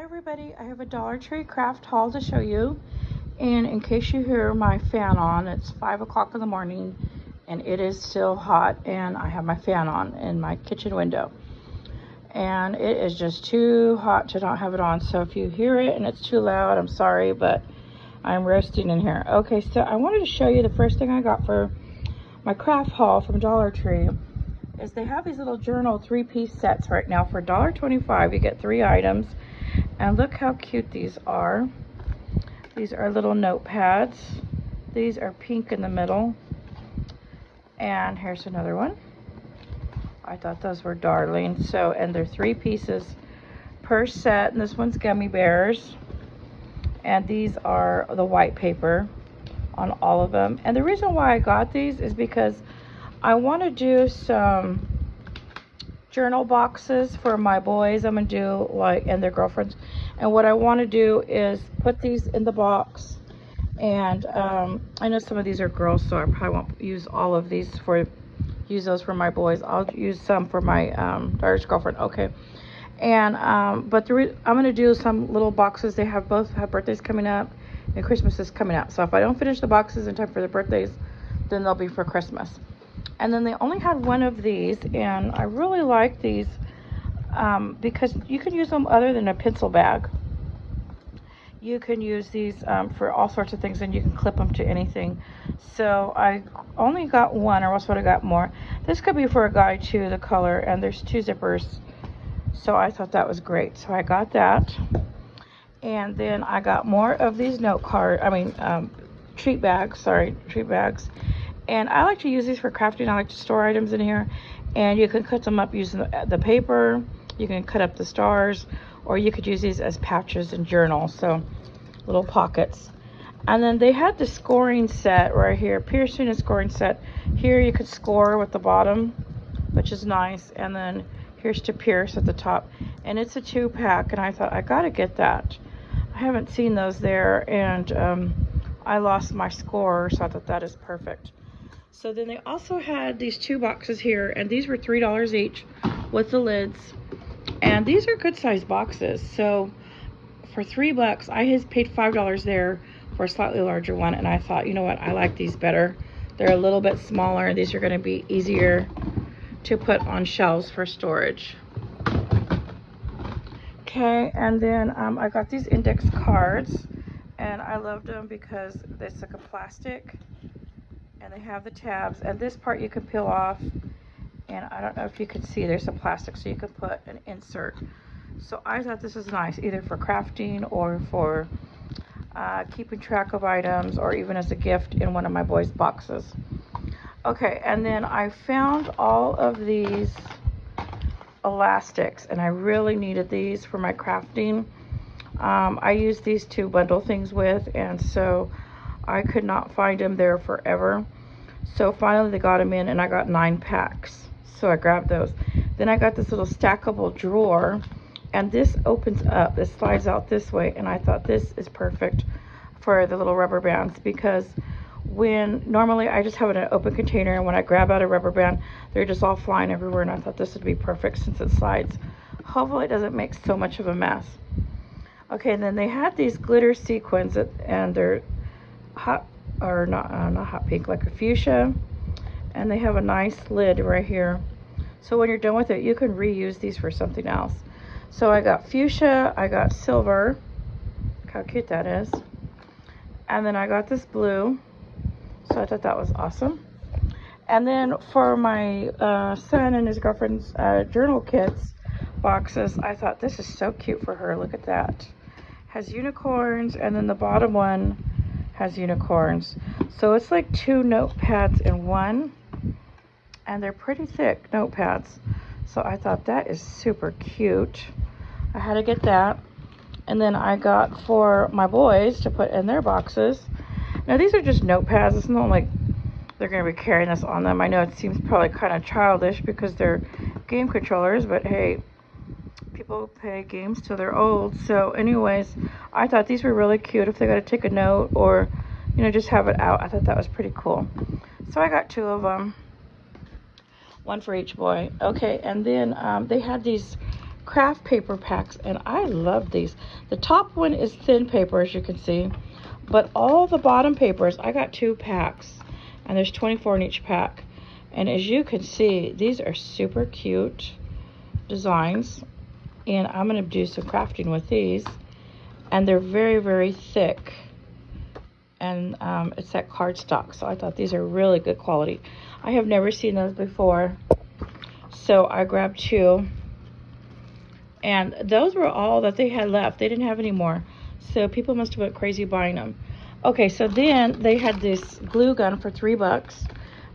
Hi everybody, I have a Dollar Tree craft haul to show you, and in case you hear my fan on, it's 5 o'clock in the morning and it is still hot, and I have my fan on in my kitchen window and it is just too hot to not have it on. So if you hear it and it's too loud, I'm sorry, but I'm roasting in here. Okay, so I wanted to show you the first thing I got for my craft haul from Dollar Tree is they have these little journal 3-piece sets right now for $1.25. You get 3 items. And look how cute these are. These are little notepads. These are pink in the middle. And here's another one. I thought those were darling. So, and they're 3 pieces per set. And this one's gummy bears. And these are the white paper on all of them. And the reason why I got these is because I want to do some journal boxes for my boys. I'm gonna do like, and their girlfriends, and what I want to do is put these in the box. And I know some of these are girls, so I probably won't use all of these use those for my boys. I'll use some for my daughter's girlfriend. Okay. And but I'm gonna do some little boxes. They both have birthdays coming up and Christmas is coming up, so if I don't finish the boxes in time for their birthdays, then they'll be for Christmas. And then they only had one of these, and I really like these because you can use them other than a pencil bag. You can use these for all sorts of things, and you can clip them to anything. So I only got one, or else would have got more. This could be for a guy too, the color, and there's 2 zippers. So I thought that was great. So I got that. And then I got more of these treat bags. And I like to use these for crafting. I like to store items in here, and you can cut them up using the paper. You can cut up the stars, or you could use these as pouches and journals, so little pockets. And then they had the scoring set right here, piercing and scoring set. Here you could score with the bottom, which is nice, and then here's to pierce at the top. And it's a 2-pack, and I thought I gotta get that. I haven't seen those there, and I lost my score, so I thought that is perfect. So then they also had these 2 boxes here, and these were $3 each with the lids. And these are good sized boxes. So for $3, I had paid $5 there for a slightly larger one, and I thought, you know what, I like these better. They're a little bit smaller. These are going to be easier to put on shelves for storage. Okay, and then I got these index cards, and I loved them because it's like a plastic, and they have the tabs, and this part you can peel off, and I don't know if you can see, there's some plastic, so you can put an insert. So I thought this is nice, either for crafting or for keeping track of items, or even as a gift in one of my boys' boxes. Okay, and then I found all of these elastics, and I really needed these for my crafting. I used these to bundle things with, and so I could not find them there forever. So finally they got them in, and I got 9 packs. So I grabbed those. Then I got this little stackable drawer, and this opens up. It slides out this way, and I thought this is perfect for the little rubber bands, because when normally I just have it in an open container, and when I grab out a rubber band, they're just all flying everywhere, and I thought this would be perfect since it slides. Hopefully it doesn't make so much of a mess. Okay, and then they had these glitter sequins, and they're hot, or not hot pink, like a fuchsia, and they have a nice lid right here, so when you're done with it, you can reuse these for something else. So I got fuchsia, I got silver, look how cute that is, and then I got this blue, so I thought that was awesome. And then for my son and his girlfriend's journal kits boxes, I thought this is so cute for her. Look at that, has unicorns, and then the bottom one has unicorns. So it's like 2 notepads in one, and they're pretty thick notepads. So I thought that is super cute. I had to get that. And then I got for my boys to put in their boxes. Now these are just notepads. It's not like they're going to be carrying this on them. I know it seems probably kind of childish because they're game controllers, but hey, people play games till they're old. So anyways, I thought these were really cute if they got to take a note, or you know, just have it out. I thought that was pretty cool. So I got 2 of them, 1 for each boy. Okay, and then they had these craft paper packs, and I love these. The top one is thin paper, as you can see, but all the bottom papers, I got 2 packs, and there's 24 in each pack. And as you can see, these are super cute designs, and I'm going to do some crafting with these. And they're very, very thick, and it's that cardstock, so I thought these are really good quality. I have never seen those before, so I grabbed 2, and those were all that they had left. They didn't have any more, so people must have went crazy buying them. Okay, so then they had this glue gun for $3,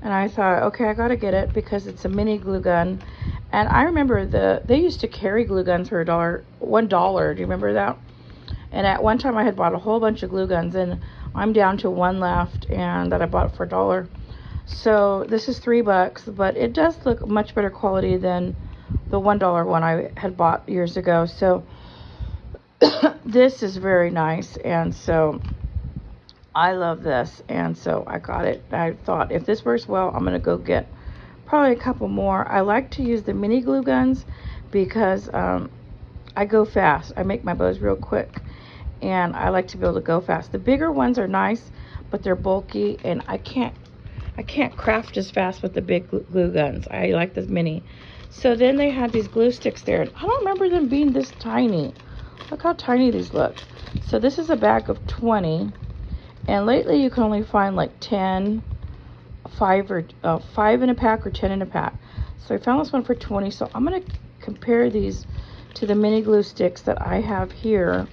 and I thought, okay, I gotta get it because it's a mini glue gun. And I remember they used to carry glue guns for $1. Do you remember that? And at one time I had bought a whole bunch of glue guns, and I'm down to 1 left, and that I bought for $1. So this is $3, but it does look much better quality than the $1 one I had bought years ago. So this is very nice, and so I love this, and so I got it. I thought, if this works well, I'm gonna go get probably a couple more. I like to use the mini glue guns because I go fast. I make my bows real quick, and I like to be able to go fast. The bigger ones are nice, but they're bulky, and I can't craft as fast with the big glue guns. I like the mini. So then they had these glue sticks there, and I don't remember them being this tiny. Look how tiny these look. So this is a bag of 20, and lately you can only find like 10, 5 in a pack or 10 in a pack. So I found this one for 20. So I'm gonna compare these to the mini glue sticks that I have here,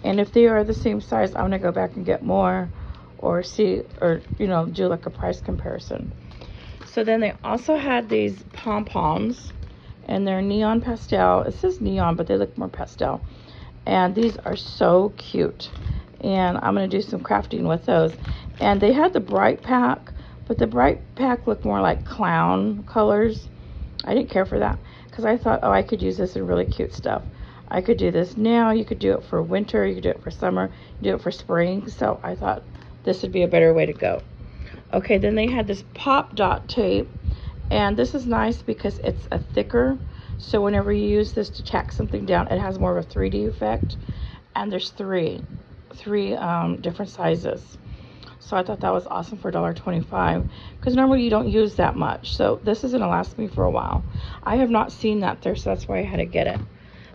and if they are the same size, I'm gonna go back and get more, or see, or do like a price comparison. So then they also had these pom-poms, and they're neon pastel. It says neon, but they look more pastel, and these are so cute, and I'm gonna do some crafting with those. And they had the bright pack, but the bright pack looked more like clown colors. I didn't care for that because I thought, oh, I could use this in really cute stuff. I could do this now. You could do it for winter. You could do it for summer. You do it for spring. So I thought this would be a better way to go. Okay, then they had this pop dot tape, and this is nice because it's a thicker. So whenever you use this to tack something down, it has more of a 3D effect. And there's three different sizes. So I thought that was awesome for $1.25, because normally you don't use that much. So this is gonna last me for a while. I have not seen that there, so that's why I had to get it.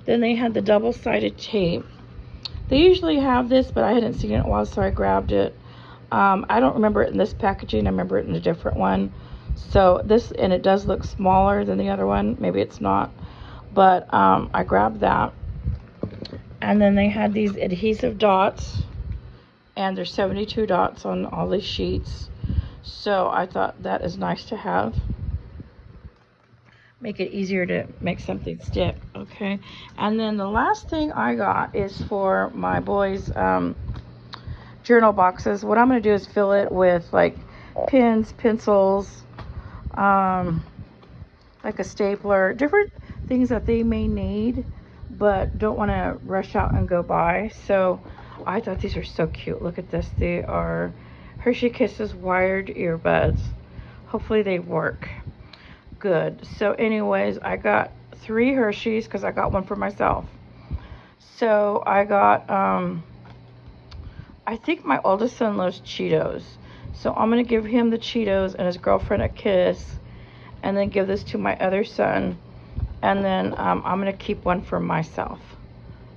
Then they had the double-sided tape. They usually have this, but I hadn't seen it in a while, so I grabbed it. I don't remember it in this packaging. I remember it in a different one. So this, and it does look smaller than the other one. Maybe it's not, but I grabbed that. And then they had these adhesive dots, and there's 72 dots on all these sheets. So I thought that is nice to have. Make it easier to make something stick. Okay, and then the last thing I got is for my boys' journal boxes. What I'm going to do is fill it with like pens, pencils, like a stapler, different things that they may need but don't want to rush out and go buy. So I thought these are so cute. Look at this. They are Hershey Kisses wired earbuds. Hopefully they work good. So anyways, I got 3 Hershey's because I got one for myself. So I got I think my oldest son loves Cheetos, so I'm gonna give him the Cheetos and his girlfriend a kiss, and then give this to my other son, and then I'm gonna keep one for myself.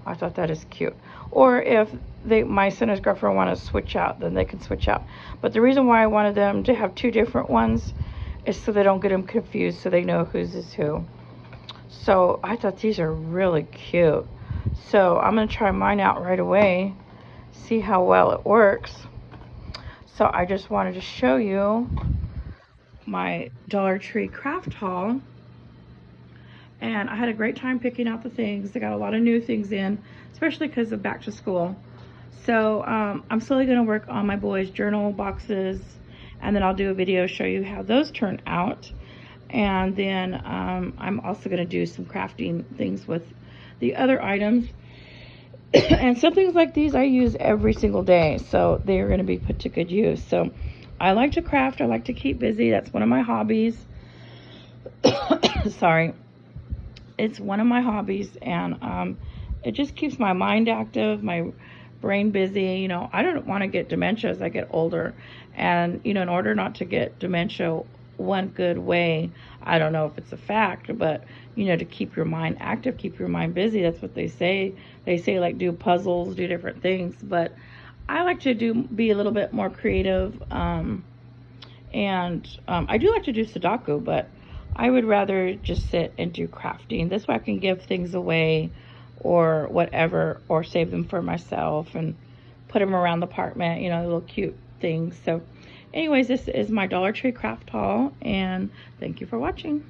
I thought that is cute. Or if my son and his girlfriend want to switch out, then they can switch out. But the reason why I wanted them to have 2 different ones is so they don't get them confused, so they know whose is who. So I thought these are really cute. So I'm gonna try mine out right away, see how well it works. So I just wanted to show you my Dollar Tree craft haul, and I had a great time picking out the things. They got a lot of new things in, especially because of back to school. So I'm slowly going to work on my boys' journal boxes, and then I'll do a video show you how those turn out. And then I'm also going to do some crafting things with the other items. And some things like these I use every single day, so they are going to be put to good use. So I like to craft. I like to keep busy. That's one of my hobbies. Sorry. it's one of my hobbies, and it just keeps my mind active, my brain busy. You know, I don't want to get dementia as I get older, and you know, in order not to get dementia, one good way, I don't know if it's a fact, but you know, to keep your mind active, keep your mind busy, that's what they say. They say like do puzzles, do different things, but I like to be a little bit more creative, and I do like to do Sudoku, but I would rather just sit and do crafting. This way I can give things away or whatever, or save them for myself and put them around the apartment, you know, little cute things. So anyways, this is my Dollar Tree craft haul, and thank you for watching.